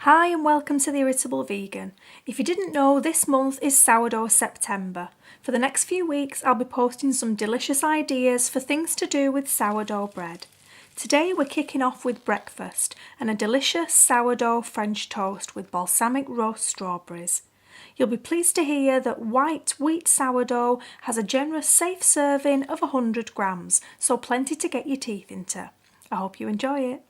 Hi and welcome to The Irritable Vegan. If you didn't know, this month is Sourdough September. For the next few weeks I'll be posting some delicious ideas for things to do with sourdough bread. Today we're kicking off with breakfast and a delicious sourdough French toast with balsamic roast strawberries. You'll be pleased to hear that white wheat sourdough has a generous safe serving of 100 grams, so plenty to get your teeth into. I hope you enjoy it.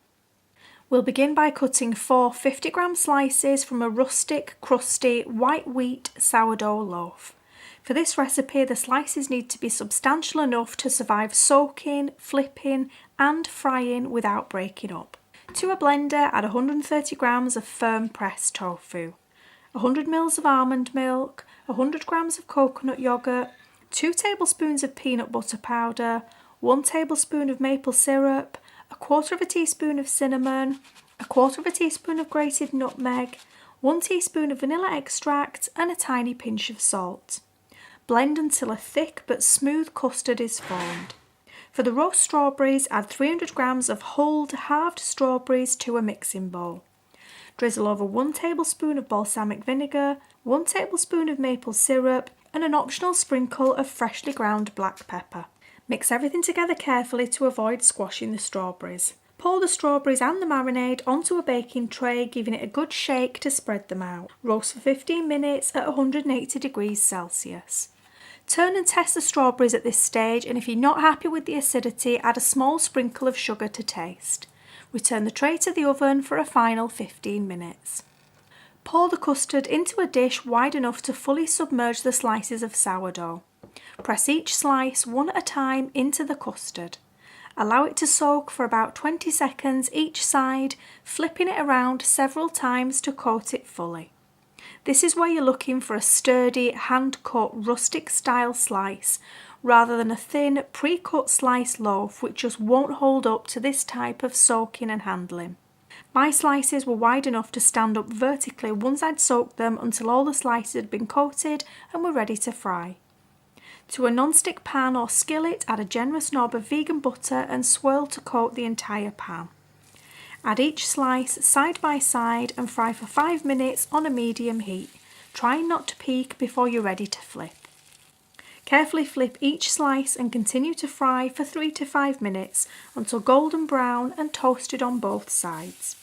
We'll begin by cutting 4 50-gram slices from a rustic, crusty, white wheat sourdough loaf. For this recipe, the slices need to be substantial enough to survive soaking, flipping and frying without breaking up. To a blender, add 130 grams of firm pressed tofu, 100 ml of almond milk, 100 grams of coconut yogurt, 2 tablespoons of peanut butter powder, 1 tablespoon of maple syrup, 1/4 teaspoon of cinnamon, 1/4 teaspoon of grated nutmeg, 1 teaspoon of vanilla extract and a tiny pinch of salt. Blend until a thick but smooth custard is formed. For the roast strawberries, add 300 grams of hulled halved strawberries to a mixing bowl. Drizzle over 1 tablespoon of balsamic vinegar, 1 tablespoon of maple syrup and an optional sprinkle of freshly ground black pepper. Mix everything together carefully to avoid squashing the strawberries. Pour the strawberries and the marinade onto a baking tray, giving it a good shake to spread them out. Roast for 15 minutes at 180 degrees Celsius. Turn and test the strawberries at this stage, and if you're not happy with the acidity, add a small sprinkle of sugar to taste. Return the tray to the oven for a final 15 minutes. Pour the custard into a dish wide enough to fully submerge the slices of sourdough. Press each slice one at a time into the custard. Allow it to soak for about 20 seconds each side, flipping it around several times to coat it fully. This is where you're looking for a sturdy, hand-cut, rustic-style slice, rather than a thin, pre-cut slice loaf which just won't hold up to this type of soaking and handling. My slices were wide enough to stand up vertically once I'd soaked them until all the slices had been coated and were ready to fry. To a non-stick pan or skillet, add a generous knob of vegan butter and swirl to coat the entire pan. Add each slice side by side and fry for 5 minutes on a medium heat, trying not to peak before you're ready to flip. Carefully flip each slice and continue to fry for 3 to 5 minutes until golden brown and toasted on both sides.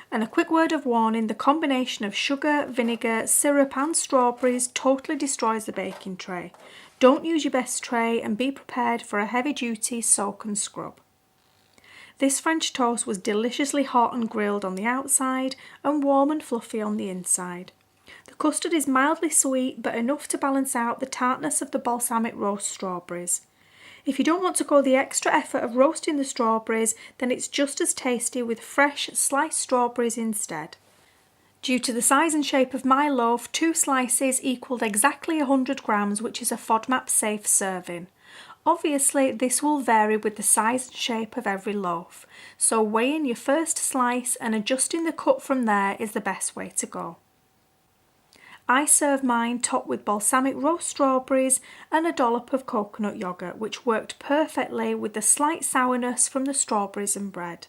And a quick word of warning, the combination of sugar, vinegar, syrup and strawberries totally destroys the baking tray. Don't use your best tray and be prepared for a heavy-duty soak and scrub. This French toast was deliciously hot and grilled on the outside and warm and fluffy on the inside. The custard is mildly sweet but enough to balance out the tartness of the balsamic roast strawberries. If you don't want to go the extra effort of roasting the strawberries, then it's just as tasty with fresh sliced strawberries instead. Due to the size and shape of my loaf, 2 slices equalled exactly 100 grams, which is a FODMAP safe serving. Obviously, this will vary with the size and shape of every loaf, so weighing your first slice and adjusting the cut from there is the best way to go. I serve mine topped with balsamic roast strawberries and a dollop of coconut yogurt, which worked perfectly with the slight sourness from the strawberries and bread.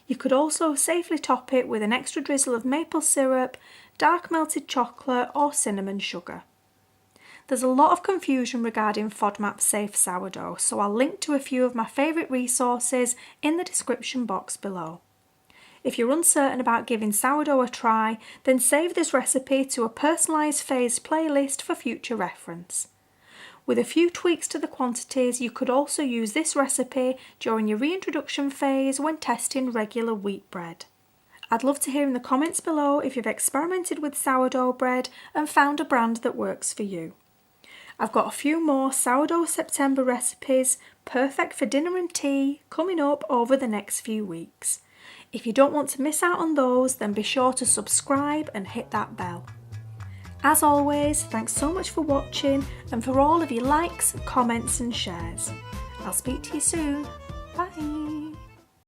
You could also safely top it with an extra drizzle of maple syrup, dark melted chocolate or cinnamon sugar. There's a lot of confusion regarding FODMAP safe sourdough, so I'll link to a few of my favourite resources in the description box below. If you're uncertain about giving sourdough a try, then save this recipe to a personalised phase playlist for future reference. With a few tweaks to the quantities, you could also use this recipe during your reintroduction phase when testing regular wheat bread. I'd love to hear in the comments below if you've experimented with sourdough bread and found a brand that works for you. I've got a few more sourdough September recipes, perfect for dinner and tea, coming up over the next few weeks. If you don't want to miss out on those, then be sure to subscribe and hit that bell. As always, thanks so much for watching and for all of your likes, comments and shares. I'll speak to you soon. Bye!